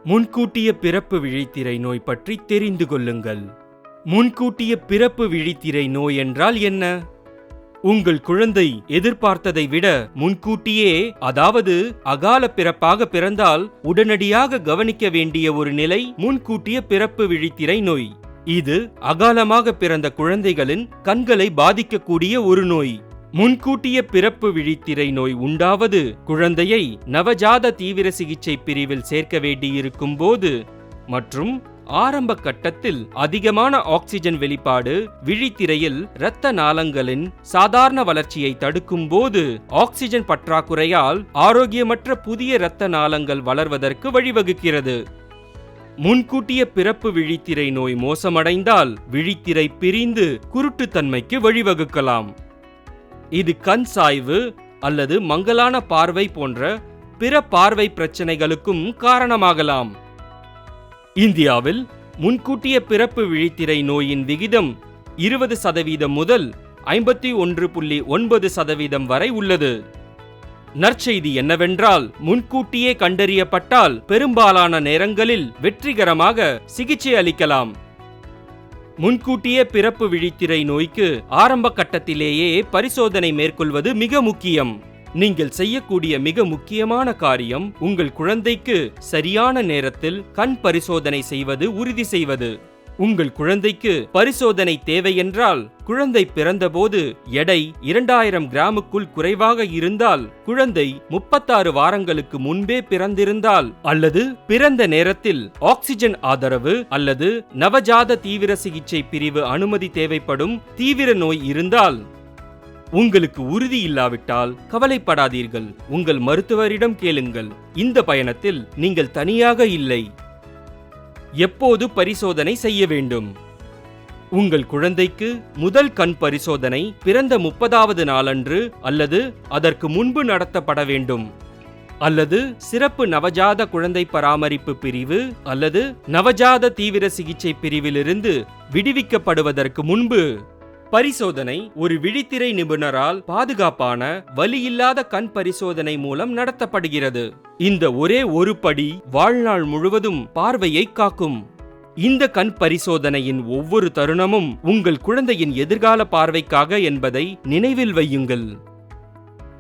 முன்கூட்டிய பிறப்பு விழித்திரை நோய் பற்றி தெரிந்து கொள்ளுங்கள். முன்கூட்டிய பிறப்பு விழித்திரை நோய் என்றால் என்ன? உங்கள் குழந்தை எதிர்பார்த்ததை விட முன்கூட்டியே, அதாவது அகால பிறப்பாக பிறந்தால் உடனடியாக கவனிக்க வேண்டிய ஒரு நிலை முன்கூட்டிய பிறப்பு விழித்திரை நோய். இது அகாலமாக பிறந்த குழந்தைகளின் கண்களை பாதிக்கக்கூடிய ஒரு நோய். முன்கூட்டிய பிறப்பு விழித்திரை நோய் உண்டாவது குழந்தையை நவஜாத தீவிர சிகிச்சை பிரிவில் சேர்க்க வேண்டியிருக்கும் போது மற்றும் ஆரம்ப கட்டத்தில் அதிகமான ஆக்சிஜன் வெளிப்பாடு விழித்திரையில் இரத்த நாளங்களின் சாதாரண வளர்ச்சியை தடுக்கும் போது ஆக்சிஜன் பற்றாக்குறையால் ஆரோக்கியமற்ற புதிய இரத்த நாளங்கள் வளர்வதற்கு வழிவகுக்கிறது. முன்கூட்டிய பிறப்பு விழித்திரை நோய் மோசமடைந்தால் விழித்திரை பிரிந்து குருட்டுத்தன்மைக்கு வழிவகுக்கலாம். இது கண் சாய்வு அல்லது மங்கலான பார்வை போன்ற பிற பார்வை பிரச்சனைகளுக்கும் காரணமாகலாம். இந்தியாவில் முன்கூட்டிய பிறப்பு விழித்திரை நோயின் விகிதம் 20% முதல் 51.9% வரை உள்ளது. நற்செய்தி என்னவென்றால், முன்கூட்டியே கண்டறியப்பட்டால் பெரும்பாலான நேரங்களில் வெற்றிகரமாக சிகிச்சை அளிக்கலாம். முன்கூட்டிய பிறப்பு விழித்திரை நோய்க்கு ஆரம்ப கட்டத்திலேயே பரிசோதனை மேற்கொள்வது மிக முக்கியம். நீங்கள் செய்யக்கூடிய மிக முக்கியமான காரியம் உங்கள் குழந்தைக்கு சரியான நேரத்தில் கண் பரிசோதனை செய்வது உறுதி செய்வது. உங்கள் குழந்தைக்கு பரிசோதனை தேவை என்றால், குழந்தை பிறந்தபோது எடை 2000 கிராமுக்குள் குறைவாக இருந்தால், குழந்தை 36 வாரங்களுக்கு முன்பே பிறந்திருந்தால், அல்லது பிறந்த நேரத்தில் ஆக்சிஜன் ஆதரவு அல்லது நவஜாத தீவிர சிகிச்சை பிரிவு அனுமதி தேவைப்படும் தீவிர நோய் இருந்தால். உங்களுக்கு உறுதி இல்லாவிட்டால் கவலைப்படாதீர்கள், உங்கள் மருத்துவரிடம் கேளுங்கள். இந்த பயணத்தில் நீங்கள் தனியாக இல்லை. எப்போது பரிசோதனை செய்ய வேண்டும்? உங்கள் குழந்தைக்கு முதல் கண் பரிசோதனை பிறந்த 30வது நாளன்று அல்லது அதற்கு முன்பு நடத்தப்பட வேண்டும். அல்லது சிறப்பு நவஜாத குழந்தை பராமரிப்பு பிரிவு அல்லது நவஜாத தீவிர சிகிச்சை பிரிவிலிருந்து விடுவிக்கப்படுவதற்கு முன்பு. பரிசோதனை ஒரு விழித்திரை நிபுணரால் பாதுகாப்பான வலியில்லாத கண் பரிசோதனை மூலம் நடத்தப்படுகிறது. இந்த ஒரே ஒரு படி வாழ்நாள் முழுவதும் பார்வையை காக்கும். இந்த கண் பரிசோதனையின் ஒவ்வொரு தருணமும் உங்கள் குழந்தையின் எதிர்கால பார்வைக்காக என்பதை நினைவில் வையுங்கள்.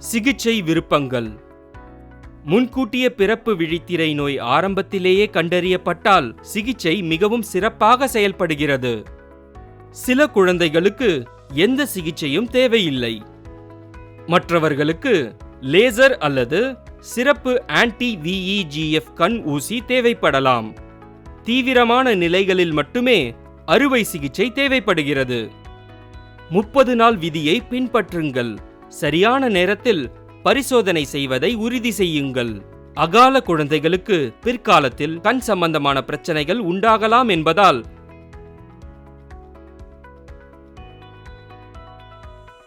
சிகிச்சை விருப்பங்கள். முன்கூட்டிய பிறப்பு விழித்திரை நோய் ஆரம்பத்திலேயே கண்டறியப்பட்டால் சிகிச்சை மிகவும் சிறப்பாக செயல்படுகிறது. சில குழந்தைகளுக்கு எந்த சிகிச்சையும் தேவையில்லை. மற்றவர்களுக்கு லேசர் அல்லது சிறப்பு ஆன்டி-VEGF கண் ஊசி தேவைப்படலாம். தீவிரமான நிலைகளில் மட்டுமே அறுவை சிகிச்சை தேவைப்படுகிறது. 30 நாள் விதியை பின்பற்றுங்கள். சரியான நேரத்தில் பரிசோதனை செய்வதை உறுதி செய்யுங்கள். அகால குழந்தைகளுக்கு பிற்காலத்தில் கண் சம்பந்தமான பிரச்சனைகள் உண்டாகலாம் என்பதால்